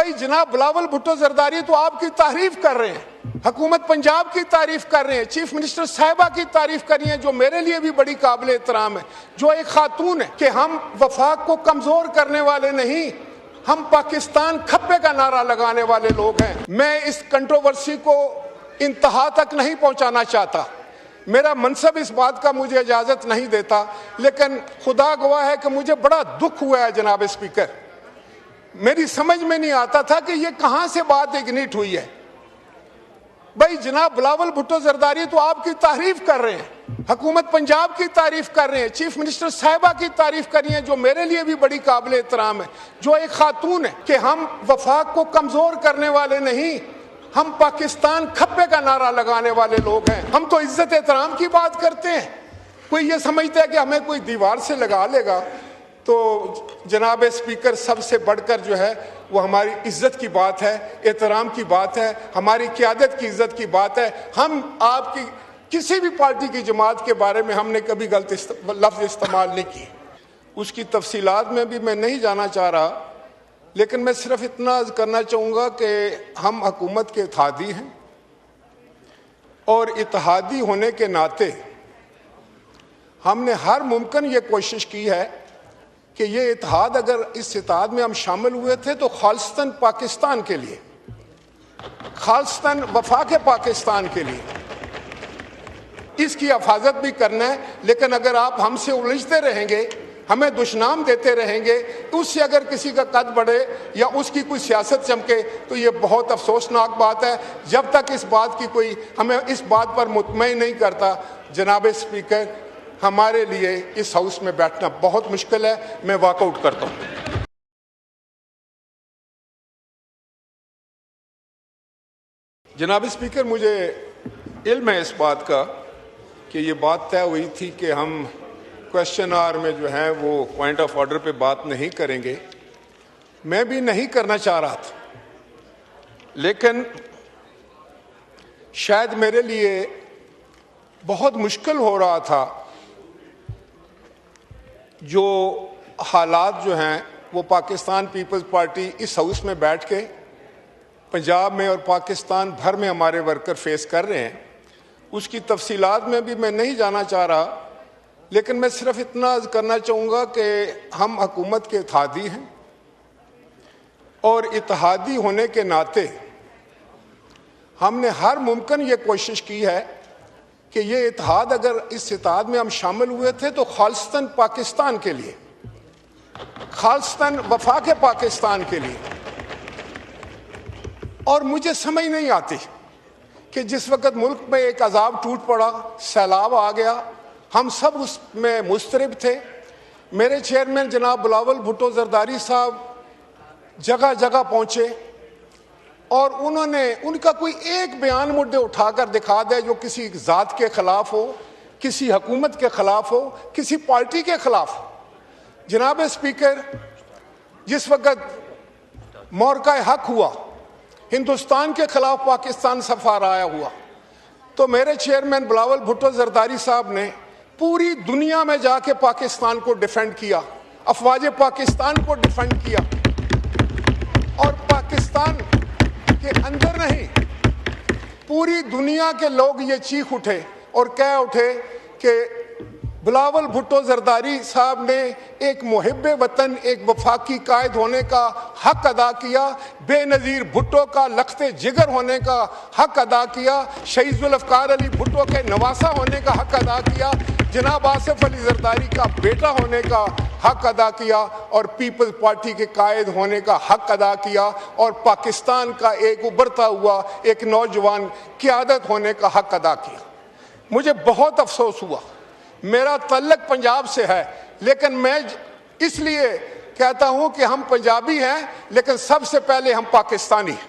भाई जनाब बिलावल भुट्टो जरदारी तो आपकी तारीफ कर रहे हैं, हुकूमत पंजाब की तारीफ कर रहे हैं, चीफ मिनिस्टर साहिबा की तारीफ कर रही हैं, जो मेरे लिए भी बड़ी काबिल एहतराम है, जो एक खातून है कि हम वफाक को कमजोर करने वाले नहीं, हम पाकिस्तान खप्पे का नारा लगाने वाले लोग हैं। मैं इस कंट्रोवर्सी को इंतहा तक नहीं पहुंचाना चाहता, मेरा मनसब इस बात का मुझे इजाजत नहीं देता, लेकिन खुदा गवाह है कि मुझे बड़ा दुख हुआ है जनाब स्पीकर। मेरी समझ में नहीं आता था कि ये कहां से बात इग्निट हुई है। भाई जनाब बिलावल भुट्टो जरदारी तो आपकी तारीफ कर रहे हैं, हुकूमत पंजाब की तारीफ कर रहे हैं, चीफ मिनिस्टर साहिबा की तारीफ कर रही हैं, जो मेरे लिए भी बड़ी काबिल एहतराम है, जो एक खातून है कि हम वफाक को कमजोर करने वाले नहीं, हम पाकिस्तान खप्पे का नारा लगाने वाले लोग हैं। हम तो इज्जत एहतराम की बात करते हैं। कोई ये समझता है कि हमें कोई दीवार से लगा लेगा, तो जनाब स्पीकर सबसे बढ़कर जो है वो हमारी इज्जत की बात है, एहतराम की बात है, हमारी क़यादत की इज्जत की बात है। हम आपकी किसी भी पार्टी की जमात के बारे में हमने कभी गलत लफ्ज़ इस्तेमाल नहीं किए। उसकी तफसीलात में भी मैं नहीं जाना चाह रहा, लेकिन मैं सिर्फ इतना अर्ज़ करना चाहूँगा कि हम हुकूमत के इत्तेहादी हैं और इत्तेहादी होने के नाते हमने हर मुमकिन ये कोशिश की है कि ये इत्तेहाद, अगर इस इत्तेहाद में हम शामिल हुए थे तो खालिस्तान पाकिस्तान के लिए, खालिस्तान वफाक पाकिस्तान के लिए, इसकी हिफाजत भी करना है। लेकिन अगर आप हमसे उलझते रहेंगे, हमें दुश्मनाम देते रहेंगे, तो उससे अगर किसी का कद बढ़े या उसकी कोई सियासत चमके तो ये बहुत अफसोसनाक बात है। जब तक इस बात की कोई हमें इस बात पर मुतमईन नहीं करता जनाब स्पीकर, हमारे लिए इस हाउस में बैठना बहुत मुश्किल है। मैं वॉकआउट करता हूँ। जनाब स्पीकर, मुझे इल्म है इस बात का कि ये बात तय हुई थी कि हम क्वेश्चन आवर में जो है वो पॉइंट ऑफ ऑर्डर पे बात नहीं करेंगे। मैं भी नहीं करना चाह रहा था, लेकिन शायद मेरे लिए बहुत मुश्किल हो रहा था जो हालात जो हैं वो पाकिस्तान पीपल्स पार्टी इस हाउस में बैठ के पंजाब में और पाकिस्तान भर में हमारे वर्कर फेस कर रहे हैं। उसकी तफसीलात में भी मैं नहीं जाना चाह रहा, लेकिन मैं सिर्फ इतना अर्ज़ करना चाहूँगा कि हम हुकूमत के इत्तेहादी हैं और इत्तेहादी होने के नाते हमने हर मुमकिन ये कोशिश की है कि ये इत्तेहाद, अगर इस इत्तेहाद में हम शामिल हुए थे तो खालिस्तान पाकिस्तान के लिए, खालिस्तान वफाक पाकिस्तान के लिए। और मुझे समझ नहीं आती कि जिस वक़्त मुल्क में एक अजाब टूट पड़ा, सैलाब आ गया, हम सब उसमें मुस्तरब थे। मेरे चेयरमैन जनाब बिलावल भुट्टो जरदारी साहब जगह जगह पहुँचे और उनका कोई एक बयान मुद्दे उठाकर दिखा दे जो किसी ज़ात के ख़िलाफ़ हो, किसी हुकूमत के ख़िलाफ़ हो, किसी पार्टी के ख़िलाफ़ हो। जनाब स्पीकर, जिस वक़्त मौक़ा हक हुआ, हिंदुस्तान के ख़िलाफ़ पाकिस्तान सफ़ार आया हुआ, तो मेरे चेयरमैन बिलावल भुट्टो जरदारी साहब ने पूरी दुनिया में जाके पाकिस्तान को डिफेंड किया, अफवाज पाकिस्तान को डिफेंड किया। और पाकिस्तान के अंदर नहीं, पूरी दुनिया के लोग ये चीख उठे और कह उठे कि बिलावल भुट्टो जरदारी साहब ने एक मुहिब्बे वतन, एक वफाकी कायद होने का हक अदा किया, बेनज़ीर भुट्टो का लख्ते जिगर होने का हक अदा किया, शहीद जुल्फ़िकार अली भुट्टो के नवासा होने का हक अदा किया, जनाब आसिफ अली जरदारी का बेटा होने का हक अदा किया और पीपल्स पार्टी के कायद होने का हक अदा किया और पाकिस्तान का एक उभरता हुआ एक नौजवान क़यादत होने का हक अदा किया। मुझे बहुत अफसोस हुआ। मेरा तल्लक पंजाब से है, लेकिन मैं इसलिए कहता हूं कि हम पंजाबी हैं, लेकिन सबसे पहले हम पाकिस्तानी हैं।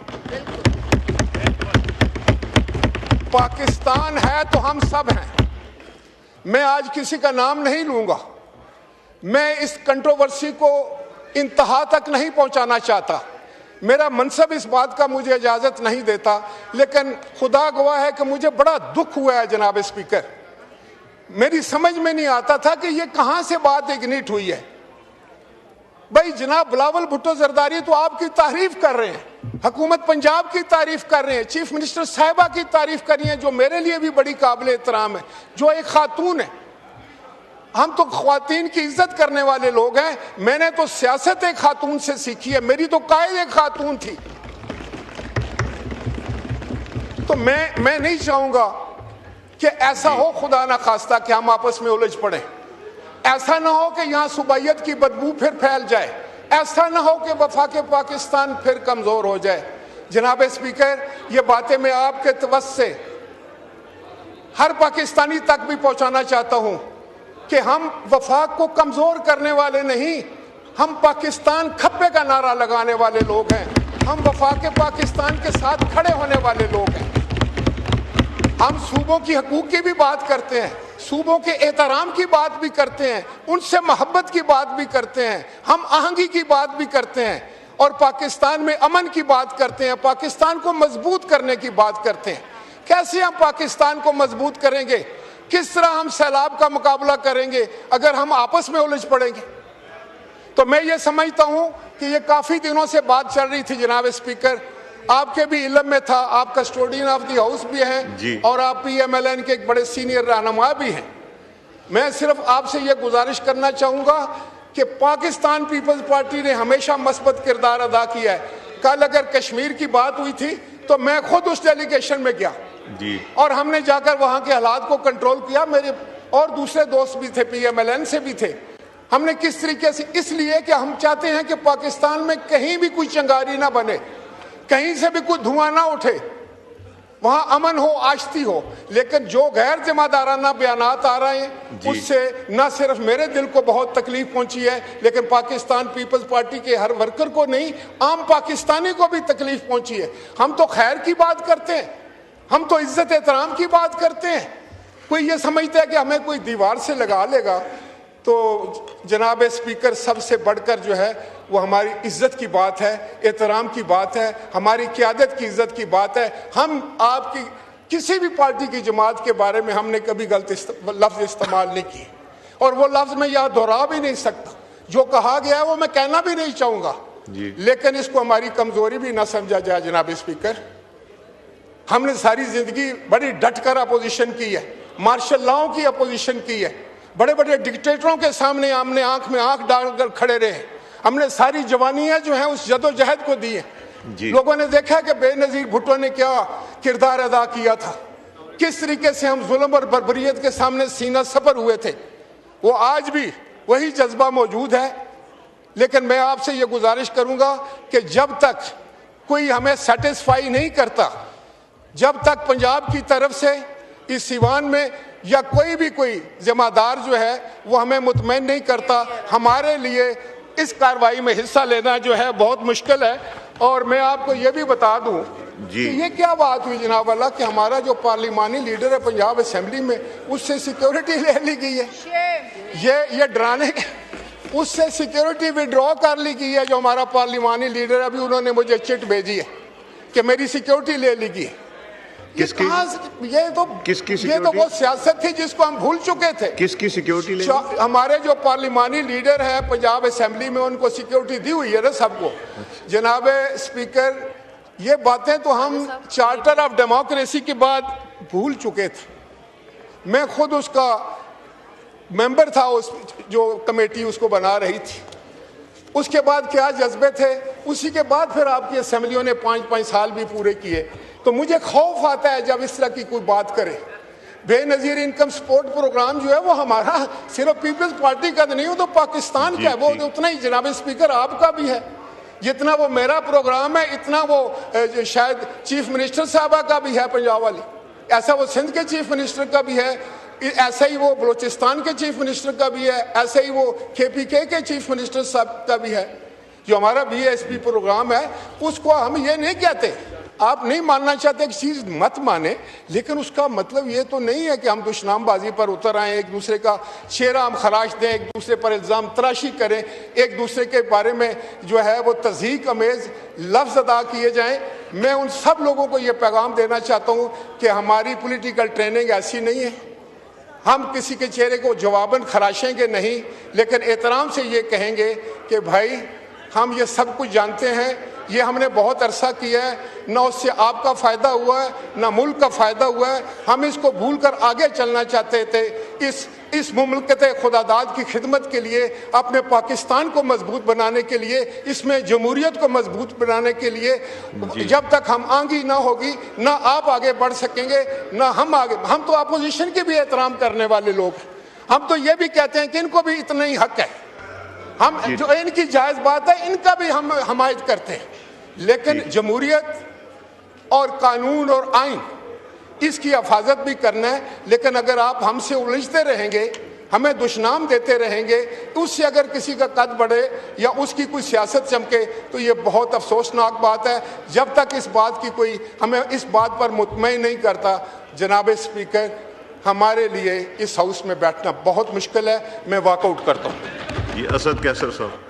पाकिस्तान है तो हम सब हैं। मैं आज किसी का नाम नहीं लूंगा, मैं इस कंट्रोवर्सी को इंतहा तक नहीं पहुंचाना चाहता, मेरा मनसब इस बात का मुझे इजाजत नहीं देता, लेकिन खुदा गवाह है कि मुझे बड़ा दुख हुआ है जनाब स्पीकर। मेरी समझ में नहीं आता था कि ये कहां से बात इग्निट हुई है। भाई जनाब बिलावल भुट्टो जरदारी तो आपकी तारीफ कर रहे हैं, हुकूमत पंजाब की तारीफ कर रहे हैं, चीफ मिनिस्टर साहिबा की तारीफ कर रही हैं, जो मेरे लिए भी बड़ी काबिल एहतराम है, जो एक खातून है। हम तो ख्वातीन की इज्जत करने वाले लोग हैं। मैंने तो सियासत एक खातून से सीखी है, मेरी तो कायद एक खातून थी। तो मैं नहीं चाहूंगा कि ऐसा हो, खुदा ना खास्ता, कि हम आपस में उलझ पड़े। ऐसा ना हो कि यहाँ सुबाइयत की बदबू फिर फैल जाए, ऐसा ना हो कि वफाक पाकिस्तान फिर कमजोर हो जाए। जनाब स्पीकर, ये बातें मैं आपके तवज्जुह से हर पाकिस्तानी तक भी पहुंचाना चाहता हूं कि हम वफाक को कमजोर करने वाले नहीं, हम पाकिस्तान खप्पे का नारा लगाने वाले लोग हैं। हम वफाक पाकिस्तान के साथ खड़े होने वाले लोग हैं। हम सूबों की हकूक की भी बात करते हैं, सूबों के एहतराम की बात भी करते हैं, उनसे मोहब्बत की बात भी करते हैं, हम आहंगी की बात भी करते हैं, और पाकिस्तान में अमन की बात करते हैं, पाकिस्तान को मजबूत करने की बात करते हैं। कैसे हम पाकिस्तान को मजबूत करेंगे, किस तरह हम सैलाब का मुकाबला करेंगे अगर हम आपस में उलझ पड़ेंगे? तो मैं ये समझता हूं कि ये काफी दिनों से बात चल रही थी जनाब स्पीकर, आपके भी इल्म में था, आप कस्टोडियन ऑफ द हाउस भी हैं और आप PMLN के एक बड़े सीनियर रहनुमा भी हैं। मैं सिर्फ आपसे ये गुजारिश करना चाहूंगा कि पाकिस्तान पीपल्स पार्टी ने हमेशा मस्बत किरदार अदा किया है। कल अगर कश्मीर की बात हुई थी तो मैं खुद उस डेलीगेशन में गया और हमने जाकर वहां के हालात को कंट्रोल किया। मेरे और दूसरे दोस्त भी थे, PMLN से भी थे। हमने किस तरीके से, इसलिए कि हम चाहते हैं कि पाकिस्तान में कहीं भी कोई चिंगारी ना बने, कहीं से भी कोई धुआं ना उठे, वहां अमन हो, आश्ती हो। लेकिन जो गैर जिम्मेदाराना बयानात आ रहे हैं उससे न सिर्फ मेरे दिल को बहुत तकलीफ पहुंची है, लेकिन पाकिस्तान पीपल्स पार्टी के हर वर्कर को नहीं, आम पाकिस्तानी को भी तकलीफ पहुंची है। हम तो खैर की बात करते हैं, हम तो इज्जत एहतराम की बात करते हैं। कोई ये समझता है कि हमें कोई दीवार से लगा लेगा। तो जनाब स्पीकर, सबसे बढ़कर जो है वो हमारी इज्जत की बात है, एहतराम की बात है, हमारी क़यादत की इज्जत की बात है। हम आपकी किसी भी पार्टी की जमात के बारे में हमने कभी गलत लफ्ज़ इस्तेमाल नहीं किए, और वो लफ्ज़ मैं यहाँ दोहरा भी नहीं सकता। जो कहा गया है वो मैं कहना भी नहीं चाहूँगा, लेकिन इसको हमारी कमज़ोरी भी ना समझा जाए। जनाब स्पीकर, हमने सारी ज़िंदगी बड़ी डट कर अपोजिशन की है, मार्शल लॉ की अपोजिशन की है, बड़े बड़े डिक्टेटरों के सामने हमने आंख में आंख डालकर खड़े रहे। हमने सारी जवानियां जो है उस जदोजहद को दी है। लोगों ने देखा कि बेनजीर भुट्टो ने क्या किरदार अदा किया था, किस तरीके से हम जुल्म और बर्बरियत के सामने सीना सपर हुए थे। वो आज भी वही जज्बा मौजूद है। लेकिन मैं आपसे ये गुजारिश करूंगा कि जब तक कोई हमें सेटिस्फाई नहीं करता, जब तक पंजाब की तरफ से इस सिवान में या कोई जिम्मेदार जो है वो हमें मुतमईन नहीं करता, हमारे लिए इस कार्रवाई में हिस्सा लेना जो है बहुत मुश्किल है। और मैं आपको ये भी बता दूं कि ये क्या बात हुई जनाब अल्लाह कि हमारा जो पार्लिमानी लीडर है पंजाब असेंबली में, उससे सिक्योरिटी ले ली गई है। ये डराने, उससे सिक्योरिटी विड्रॉ कर ली गई है। जो हमारा पार्लिमानी लीडर, अभी उन्होंने मुझे चिट भेजी है कि मेरी सिक्योरिटी ले ली गई। किसकी? ये तो वो सियासत थी जिसको हम भूल चुके थे। किसकी सिक्योरिटी ले? हमारे जो पार्लिमानी लीडर है पंजाब असेंबली में, उनको सिक्योरिटी दी हुई है ना सबको। जनाब स्पीकर, ये बातें तो हम चार्टर ऑफ डेमोक्रेसी के बाद भूल चुके थे। मैं खुद उसका मेंबर था, उस जो कमेटी उसको बना रही थी। उसके बाद क्या जज्बे थे, उसी के बाद फिर आपकी असेंबलियों ने 5-5 साल भी पूरे किए। तो मुझे खौफ आता है जब इस तरह की कोई बात करे। बेनजीर इनकम सपोर्ट प्रोग्राम जो है वो हमारा सिर्फ पीपल्स पार्टी का नहीं, वो तो पाकिस्तान का है। वो उतना ही जनाब स्पीकर आपका भी है। जितना वो मेरा प्रोग्राम है, इतना वो शायद चीफ मिनिस्टर साहबा का भी है पंजाब वाली, ऐसा वो सिंध के चीफ मिनिस्टर का भी है, ऐसा ही वो बलोचिस्तान के चीफ मिनिस्टर का भी है, ऐसे ही वो KPK के चीफ मिनिस्टर साहब का भी है। जो हमारा BSP प्रोग्राम है उसको हम ये नहीं कहते, आप नहीं मानना चाहते एक चीज मत माने, लेकिन उसका मतलब ये तो नहीं है कि हम दुश्मनाबाजी पर उतर आए, एक दूसरे का चेहरा हम खराश दें, एक दूसरे पर इल्ज़ाम तराशी करें, एक दूसरे के बारे में जो है वो तज़हीक अमेज़ लफ्ज़ अदा किए जाएं। मैं उन सब लोगों को ये पैगाम देना चाहता हूँ कि हमारी पॉलिटिकल ट्रेनिंग ऐसी नहीं है। हम किसी के चेहरे को जवाबन खराशेंगे नहीं, लेकिन एहतराम से ये कहेंगे कि भाई हम ये सब कुछ जानते हैं, ये हमने बहुत अरसा किया है, ना उससे आपका फ़ायदा हुआ है ना मुल्क का फ़ायदा हुआ है, हम इसको भूल कर आगे चलना चाहते थे। इस मुमलकत खुदादाद की खिदमत के लिए, अपने पाकिस्तान को मजबूत बनाने के लिए, इसमें जमहूरियत को मजबूत बनाने के लिए, जब तक हम आगे ना होगी ना आप आगे बढ़ सकेंगे ना हम आगे। हम तो अपोजिशन के भी एहतराम करने वाले लोग हैं, हम तो ये भी कहते हैं कि इनको भी इतना ही हक है, हम जो इनकी जायज़ बात है इनका भी हम हमायत करते हैं, लेकिन जमहूरियत और कानून और आइन इसकी हिफाजत भी करना है। लेकिन अगर आप हमसे उलझते रहेंगे, हमें दुश्मनाम देते रहेंगे, उससे अगर किसी का कद बढ़े या उसकी कोई सियासत चमके तो ये बहुत अफसोसनाक बात है। जब तक इस बात की कोई हमें इस बात पर मुतमईन नहीं करता, जनाब स्पीकर, हमारे लिए इस हाउस में बैठना बहुत मुश्किल है। मैं वॉकआउट करता हूँ। ये असद कैसर साहब।